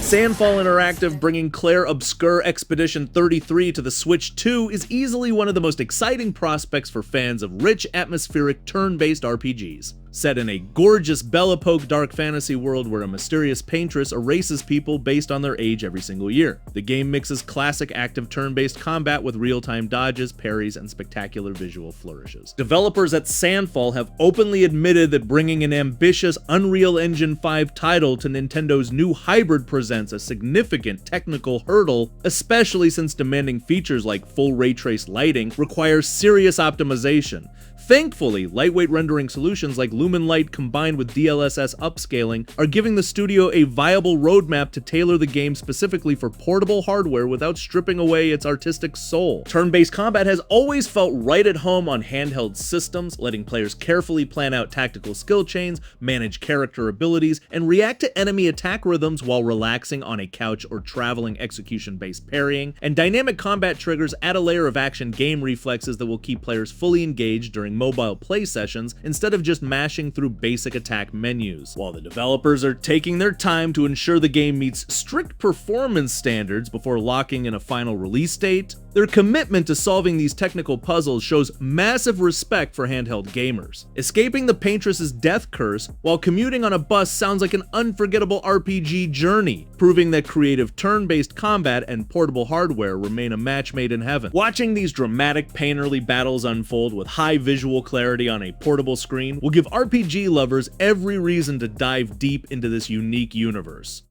Sandfall Interactive bringing Clair Obscur Expedition 33 to the Switch 2 is easily one of the most exciting prospects for fans of rich, atmospheric, turn-based RPGs. Set in a gorgeous Belle-Epoque dark fantasy world where a mysterious paintress erases people based on their age every single year. The game mixes classic active turn-based combat with real-time dodges, parries, and spectacular visual flourishes. Developers at Sandfall have openly admitted that bringing an ambitious Unreal Engine 5 title to Nintendo's new hybrid presents a significant technical hurdle, especially since demanding features like full ray trace lighting requires serious optimization. Thankfully, lightweight rendering solutions like Lumen Light combined with DLSS upscaling are giving the studio a viable roadmap to tailor the game specifically for portable hardware without stripping away its artistic soul. Turn-based combat has always felt right at home on handheld systems, letting players carefully plan out tactical skill chains, manage character abilities, and react to enemy attack rhythms while relaxing on a couch or traveling execution-based parrying, and dynamic combat triggers add a layer of action game reflexes that will keep players fully engaged during mobile play sessions instead of just mashing through basic attack menus. While the developers are taking their time to ensure the game meets strict performance standards before locking in a final release date, their commitment to solving these technical puzzles shows massive respect for handheld gamers. Escaping the Paintress's death curse while commuting on a bus sounds like an unforgettable RPG journey, proving that creative turn-based combat and portable hardware remain a match made in heaven. Watching these dramatic, painterly battles unfold with high visual clarity on a portable screen will give RPG lovers every reason to dive deep into this unique universe.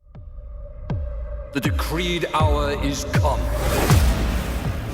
The decreed hour is come.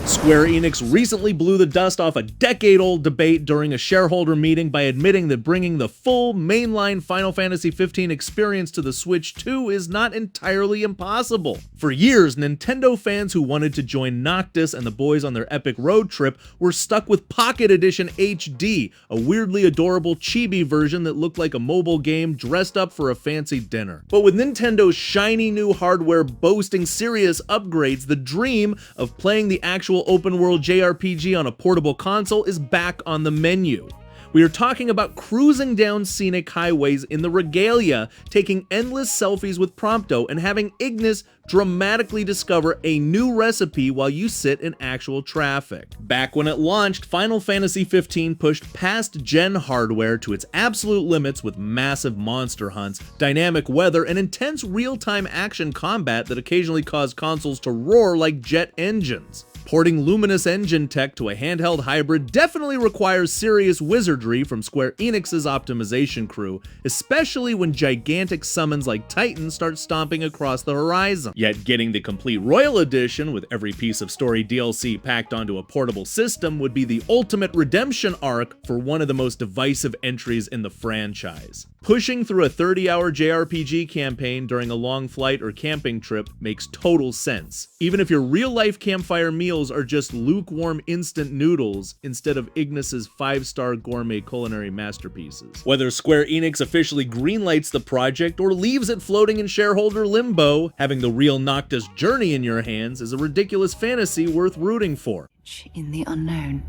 Square Enix recently blew the dust off a decade-old debate during a shareholder meeting by admitting that bringing the full mainline Final Fantasy XV experience to the Switch 2 is not entirely impossible. For years, Nintendo fans who wanted to join Noctis and the boys on their epic road trip were stuck with Pocket Edition HD, a weirdly adorable chibi version that looked like a mobile game dressed up for a fancy dinner. But with Nintendo's shiny new hardware boasting serious upgrades, the dream of playing the actual open-world JRPG on a portable console is back on the menu. We are talking about cruising down scenic highways in the regalia, taking endless selfies with Prompto, and having Ignis dramatically discover a new recipe while you sit in actual traffic. Back when it launched, Final Fantasy XV pushed past-gen hardware to its absolute limits with massive monster hunts, dynamic weather, and intense real-time action combat that occasionally caused consoles to roar like jet engines. Porting Luminous engine tech to a handheld hybrid definitely requires serious wizardry from Square Enix's optimization crew, especially when gigantic summons like Titan start stomping across the horizon. Yet getting the complete Royal Edition with every piece of story DLC packed onto a portable system would be the ultimate redemption arc for one of the most divisive entries in the franchise. Pushing through a 30-hour JRPG campaign during a long flight or camping trip makes total sense, even if your real-life campfire meals are just lukewarm instant noodles instead of Ignis's 5-star gourmet culinary masterpieces. Whether Square Enix officially greenlights the project or leaves it floating in shareholder limbo, having the real Noctis journey in your hands is a ridiculous fantasy worth rooting for. In the unknown.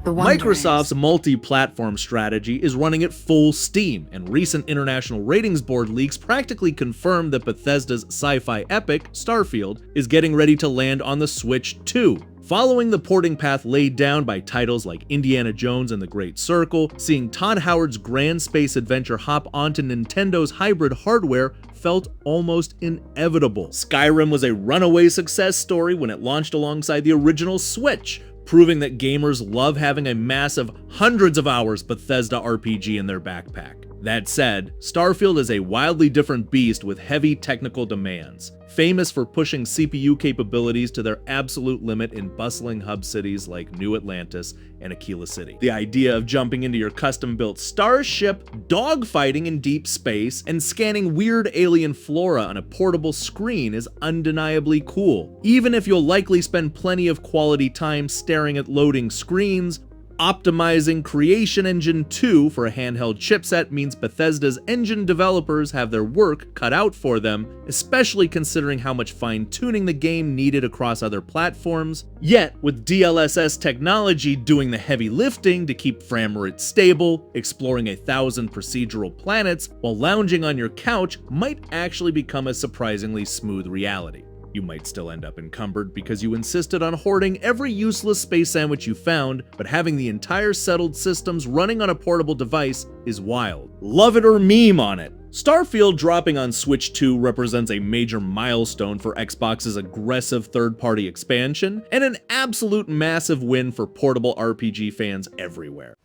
Microsoft's multi-platform strategy is running at full steam, and recent International Ratings Board leaks practically confirm that Bethesda's sci-fi epic, Starfield, is getting ready to land on the Switch 2. Following the porting path laid down by titles like Indiana Jones and the Great Circle, seeing Todd Howard's grand space adventure hop onto Nintendo's hybrid hardware felt almost inevitable. Skyrim was a runaway success story when it launched alongside the original Switch, proving that gamers love having a massive hundreds of hours Bethesda RPG in their backpack. That said, Starfield is a wildly different beast with heavy technical demands, famous for pushing CPU capabilities to their absolute limit in bustling hub cities like New Atlantis and Aquila City. The idea of jumping into your custom-built starship, dogfighting in deep space, and scanning weird alien flora on a portable screen is undeniably cool, even if you'll likely spend plenty of quality time staring at loading screens Optimizing Creation Engine 2 for a handheld chipset means Bethesda's engine developers have their work cut out for them, especially considering how much fine-tuning the game needed across other platforms. Yet, with DLSS technology doing the heavy lifting to keep frame rates stable, exploring 1,000 procedural planets while lounging on your couch might actually become a surprisingly smooth reality. You might still end up encumbered because you insisted on hoarding every useless space sandwich you found, but having the entire settled systems running on a portable device is wild. Love it or meme on it. Starfield dropping on Switch 2 represents a major milestone for Xbox's aggressive third-party expansion, and an absolute massive win for portable RPG fans everywhere.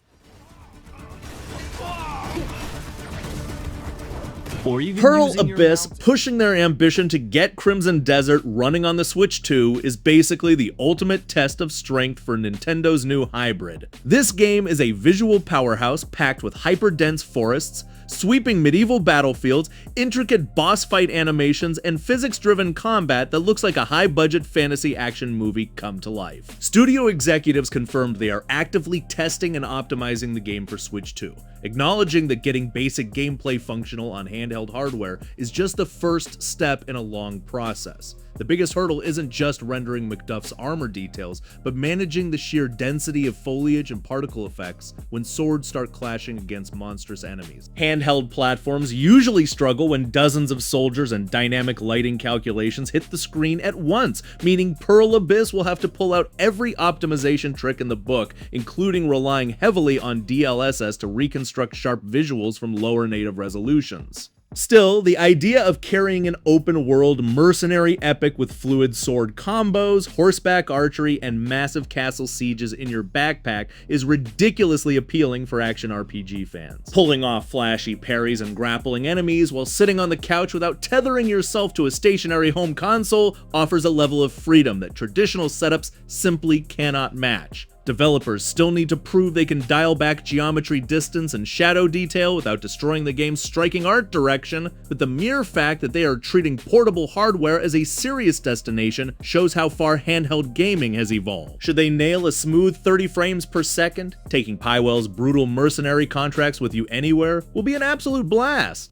Pearl Abyss pushing their ambition to get Crimson Desert running on the Switch 2 is basically the ultimate test of strength for Nintendo's new hybrid. This game is a visual powerhouse packed with hyper-dense forests, sweeping medieval battlefields, intricate boss fight animations, and physics-driven combat that looks like a high-budget fantasy action movie come to life. Studio executives confirmed they are actively testing and optimizing the game for Switch 2, acknowledging that getting basic gameplay functional on handheld hardware is just the first step in a long process. The biggest hurdle isn't just rendering Macduff's armor details, but managing the sheer density of foliage and particle effects when swords start clashing against monstrous enemies. Handheld platforms usually struggle when dozens of soldiers and dynamic lighting calculations hit the screen at once, meaning Pearl Abyss will have to pull out every optimization trick in the book, including relying heavily on DLSS to reconstruct sharp visuals from lower native resolutions. Still, the idea of carrying an open-world mercenary epic with fluid sword combos, horseback archery, and massive castle sieges in your backpack is ridiculously appealing for action RPG fans. Pulling off flashy parries and grappling enemies while sitting on the couch without tethering yourself to a stationary home console offers a level of freedom that traditional setups simply cannot match. Developers still need to prove they can dial back geometry, distance, and shadow detail without destroying the game's striking art direction, but the mere fact that they are treating portable hardware as a serious destination shows how far handheld gaming has evolved. Should they nail a smooth 30 frames per second, taking Pywell's brutal mercenary contracts with you anywhere will be an absolute blast.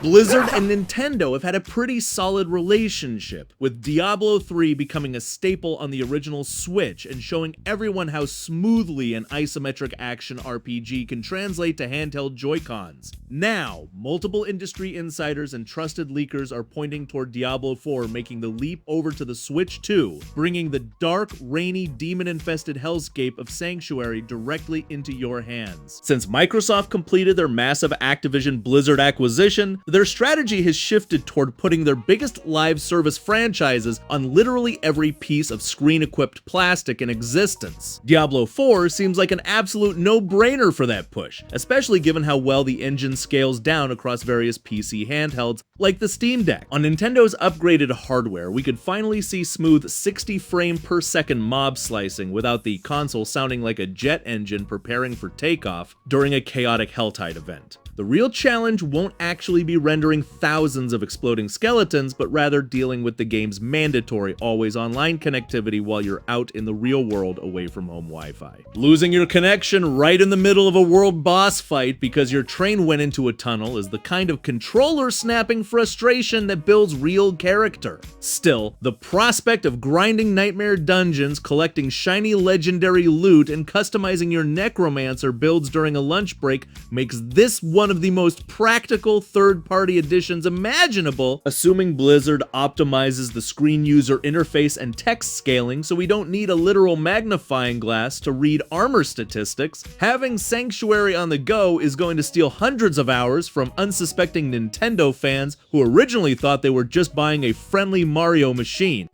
Blizzard and Nintendo have had a pretty solid relationship, with Diablo 3 becoming a staple on the original Switch and showing everyone how smoothly an isometric action RPG can translate to handheld Joy-Cons. Now, multiple industry insiders and trusted leakers are pointing toward Diablo 4 making the leap over to the Switch 2, bringing the dark, rainy, demon-infested hellscape of Sanctuary directly into your hands. Since Microsoft completed their massive Activision Blizzard acquisition, their strategy has shifted toward putting their biggest live service franchises on literally every piece of screen-equipped plastic in existence. Diablo 4 seems like an absolute no-brainer for that push, especially given how well the engine scales down across various PC handhelds like the Steam Deck. On Nintendo's upgraded hardware, we could finally see smooth 60 frame per second mob slicing without the console sounding like a jet engine preparing for takeoff during a chaotic Helltide event. The real challenge won't actually be rendering thousands of exploding skeletons, but rather dealing with the game's mandatory always-online connectivity while you're out in the real world away from home Wi-Fi. Losing your connection right in the middle of a world boss fight because your train went into a tunnel is the kind of controller-snapping frustration that builds real character. Still, the prospect of grinding nightmare dungeons, collecting shiny legendary loot, and customizing your necromancer builds during a lunch break makes this one of the most practical third-party additions imaginable, assuming Blizzard optimizes the screen user interface and text scaling so we don't need a literal magnifying glass to read armor statistics. Having Sanctuary on the go is going to steal hundreds of hours from unsuspecting Nintendo fans who originally thought they were just buying a friendly Mario machine.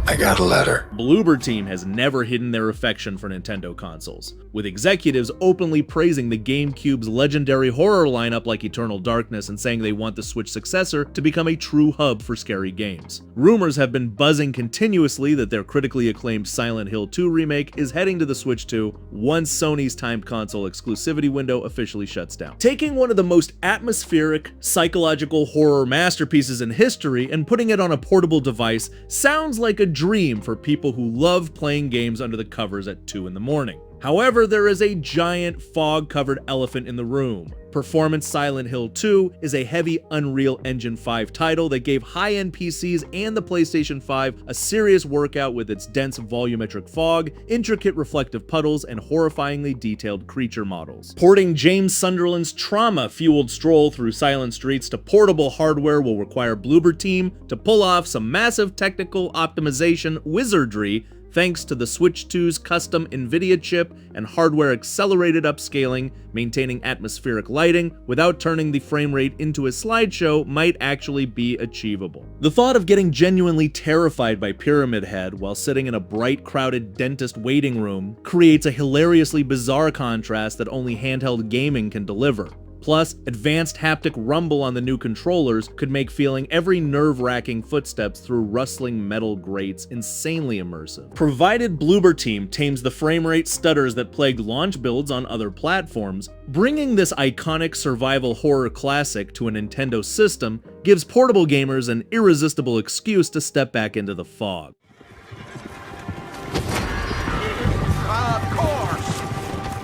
I I got a letter. Bloober Team has never hidden their affection for Nintendo consoles, with executives openly praising the GameCube's legendary horror lineup like Eternal Darkness and saying they want the Switch successor to become a true hub for scary games. Rumors have been buzzing continuously that their critically acclaimed Silent Hill 2 remake is heading to the Switch 2 once Sony's timed console exclusivity window officially shuts down. Taking one of the most atmospheric, psychological horror masterpieces in history and putting it on a portable device sounds like a dream for people who love playing games under the covers at 2 in the morning. However, there is a giant fog-covered elephant in the room. Performance Silent Hill 2 is a heavy Unreal Engine 5 title that gave high-end PCs and the PlayStation 5 a serious workout with its dense volumetric fog, intricate reflective puddles, and horrifyingly detailed creature models. Porting James Sunderland's trauma-fueled stroll through silent streets to portable hardware will require Bloober Team to pull off some massive technical optimization wizardry thanks to the Switch 2's custom NVIDIA chip and hardware-accelerated upscaling, maintaining atmospheric lighting without turning the frame rate into a slideshow might actually be achievable. The thought of getting genuinely terrified by Pyramid Head while sitting in a bright, crowded dentist waiting room creates a hilariously bizarre contrast that only handheld gaming can deliver. Plus, advanced haptic rumble on the new controllers could make feeling every nerve-wracking footsteps through rustling metal grates insanely immersive. Provided Bloober Team tames the frame rate stutters that plagued launch builds on other platforms, bringing this iconic survival horror classic to a Nintendo system gives portable gamers an irresistible excuse to step back into the fog.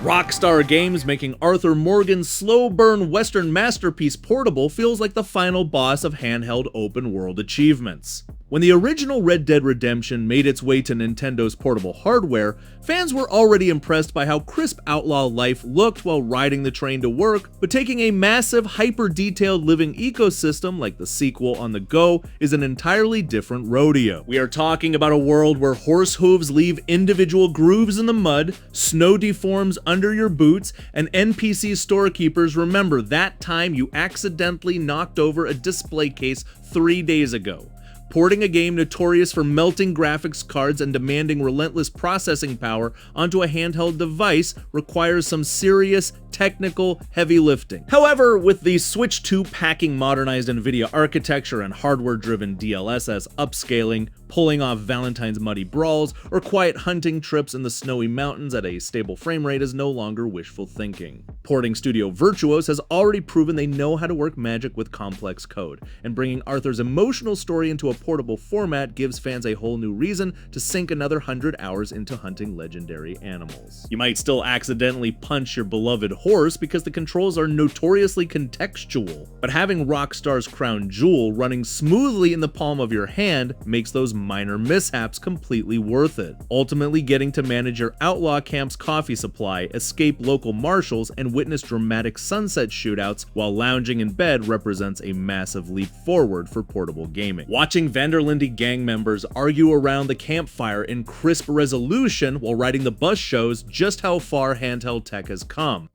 Rockstar Games making Arthur Morgan's slow-burn Western masterpiece portable feels like the final boss of handheld open-world achievements. When the original Red Dead Redemption made its way to Nintendo's portable hardware, fans were already impressed by how crisp outlaw life looked while riding the train to work, but taking a massive, hyper-detailed living ecosystem like the sequel on the go is an entirely different rodeo. We are talking about a world where horse hooves leave individual grooves in the mud, snow deforms under your boots, and NPC storekeepers remember that time you accidentally knocked over a display case 3 days ago. Porting a game notorious for melting graphics cards and demanding relentless processing power onto a handheld device requires some serious, technical heavy lifting. However, with the Switch 2 packing modernized NVIDIA architecture and hardware-driven DLSS upscaling, pulling off Valentine's muddy brawls, or quiet hunting trips in the snowy mountains at a stable frame rate is no longer wishful thinking. Porting studio Virtuos has already proven they know how to work magic with complex code, and bringing Arthur's emotional story into a portable format gives fans a whole new reason to sink another 100 hours into hunting legendary animals. You might still accidentally punch your beloved horse because the controls are notoriously contextual, but having Rockstar's crown jewel running smoothly in the palm of your hand makes those minor mishaps completely worth it. Ultimately getting to manage your outlaw camp's coffee supply, escape local marshals, and witness dramatic sunset shootouts while lounging in bed represents a massive leap forward for portable gaming. Watching Vanderlinde gang members argue around the campfire in crisp resolution while riding the bus shows just how far handheld tech has come.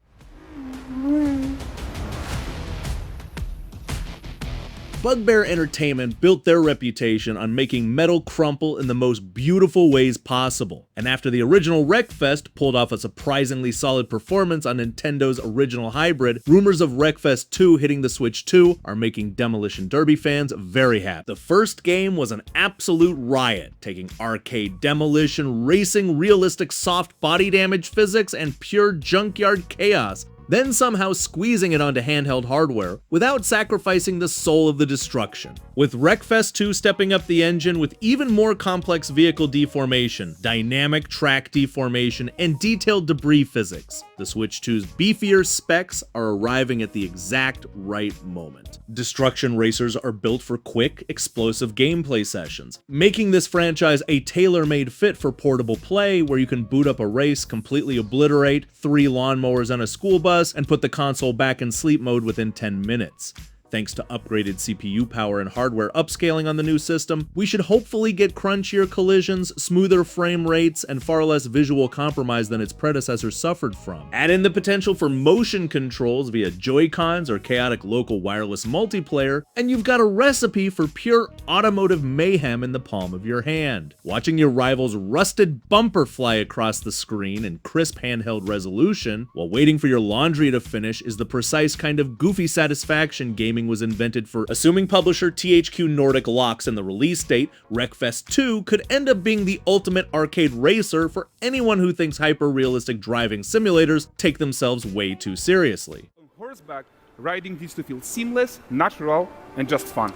Bugbear Entertainment built their reputation on making metal crumple in the most beautiful ways possible, and after the original Wreckfest pulled off a surprisingly solid performance on Nintendo's original hybrid, rumors of Wreckfest 2 hitting the Switch 2 are making Demolition Derby fans very happy. The first game was an absolute riot, taking arcade demolition, racing, realistic soft body damage physics, and pure junkyard chaos, then somehow squeezing it onto handheld hardware without sacrificing the soul of the destruction. With Wreckfest 2 stepping up the engine with even more complex vehicle deformation, dynamic track deformation, and detailed debris physics, the Switch 2's beefier specs are arriving at the exact right moment. Destruction racers are built for quick, explosive gameplay sessions, making this franchise a tailor-made fit for portable play where you can boot up a race, completely obliterate 3 lawnmowers and a school bus, and put the console back in sleep mode within 10 minutes. Thanks to upgraded CPU power and hardware upscaling on the new system, we should hopefully get crunchier collisions, smoother frame rates, and far less visual compromise than its predecessor suffered from. Add in the potential for motion controls via Joy-Cons or chaotic local wireless multiplayer, and you've got a recipe for pure automotive mayhem in the palm of your hand. Watching your rival's rusted bumper fly across the screen in crisp handheld resolution, while waiting for your laundry to finish, is the precise kind of goofy satisfaction gaming was invented for. Assuming publisher THQ Nordic locks in the release date, Wreckfest 2 could end up being the ultimate arcade racer for anyone who thinks hyper-realistic driving simulators take themselves way too seriously. On horseback, riding used to feel seamless, natural, and just fun.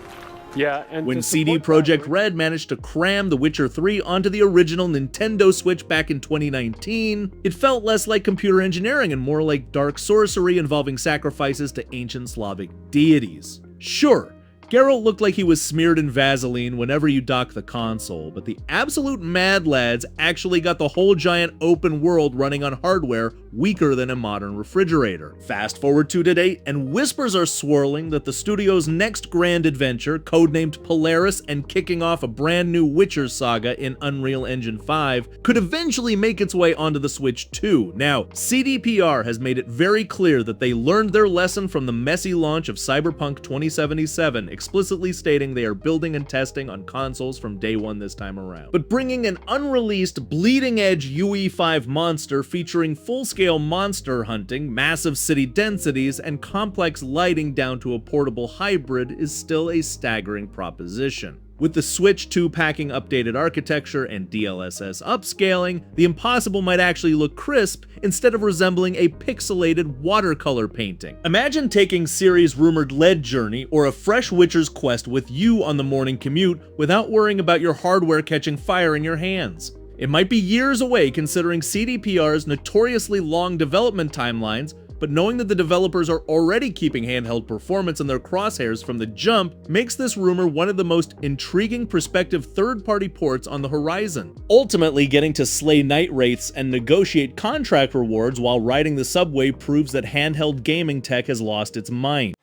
Yeah, and when CD Projekt Red managed to cram The Witcher 3 onto the original Nintendo Switch back in 2019, it felt less like computer engineering and more like dark sorcery involving sacrifices to ancient Slavic deities. Sure, Geralt looked like he was smeared in Vaseline whenever you dock the console, but the absolute mad lads actually got the whole giant open world running on hardware weaker than a modern refrigerator. Fast forward to today, and whispers are swirling that the studio's next grand adventure, codenamed Polaris and kicking off a brand new Witcher saga in Unreal Engine 5, could eventually make its way onto the Switch 2. Now, CDPR has made it very clear that they learned their lesson from the messy launch of Cyberpunk 2077, explicitly stating they are building and testing on consoles from day one this time around. But bringing an unreleased, bleeding-edge UE5 monster featuring full-scale monster hunting, massive city densities, and complex lighting down to a portable hybrid is still a staggering proposition. With the Switch 2 packing updated architecture and DLSS upscaling, the impossible might actually look crisp instead of resembling a pixelated watercolor painting. Imagine taking Ciri's rumored lead journey or a fresh Witcher's quest with you on the morning commute without worrying about your hardware catching fire in your hands. It might be years away considering CDPR's notoriously long development timelines, but knowing that the developers are already keeping handheld performance in their crosshairs from the jump makes this rumor one of the most intriguing prospective third-party ports on the horizon. Ultimately, getting to slay night wraiths and negotiate contract rewards while riding the subway proves that handheld gaming tech has lost its mind.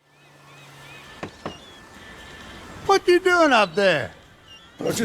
What you doing up there?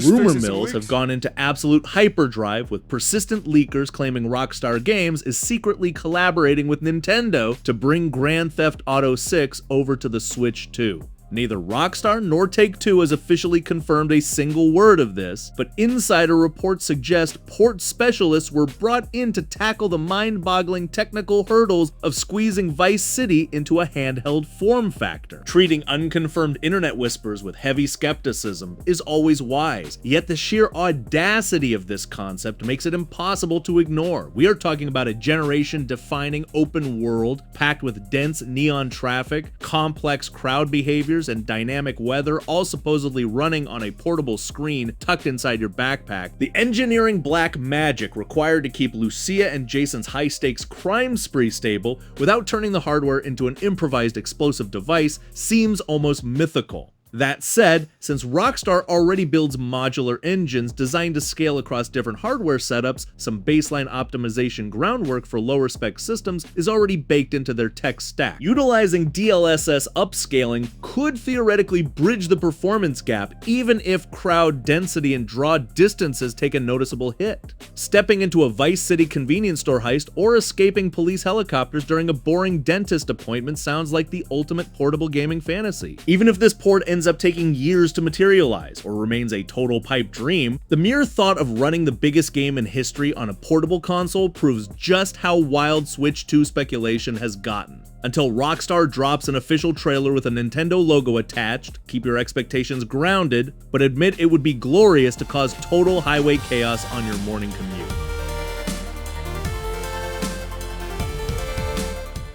Rumor mills have gone into absolute hyperdrive, with persistent leakers claiming Rockstar Games is secretly collaborating with Nintendo to bring Grand Theft Auto 6 over to the Switch 2. Neither Rockstar nor Take-Two has officially confirmed a single word of this, but insider reports suggest port specialists were brought in to tackle the mind-boggling technical hurdles of squeezing Vice City into a handheld form factor. Treating unconfirmed internet whispers with heavy skepticism is always wise, yet the sheer audacity of this concept makes it impossible to ignore. We are talking about a generation-defining open world packed with dense neon traffic, complex crowd behaviors, and dynamic weather, all supposedly running on a portable screen tucked inside your backpack. The engineering black magic required to keep Lucia and Jason's high-stakes crime spree stable without turning the hardware into an improvised explosive device seems almost mythical. That said, since Rockstar already builds modular engines designed to scale across different hardware setups, some baseline optimization groundwork for lower spec systems is already baked into their tech stack. Utilizing DLSS upscaling could theoretically bridge the performance gap, even if crowd density and draw distances take a noticeable hit. Stepping into a Vice City convenience store heist or escaping police helicopters during a boring dentist appointment sounds like the ultimate portable gaming fantasy. Even if this port ends up taking years to materialize or remains a total pipe dream, the mere thought of running the biggest game in history on a portable console proves just how wild Switch 2 speculation has gotten. Until Rockstar drops an official trailer with a Nintendo logo attached, keep your expectations grounded, but admit it would be glorious to cause total highway chaos on your morning commute.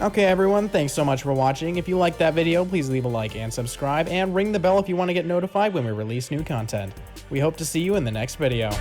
Okay everyone, thanks so much for watching. If you liked that video, please leave a like and subscribe, and ring the bell if you want to get notified when we release new content. We hope to see you in the next video.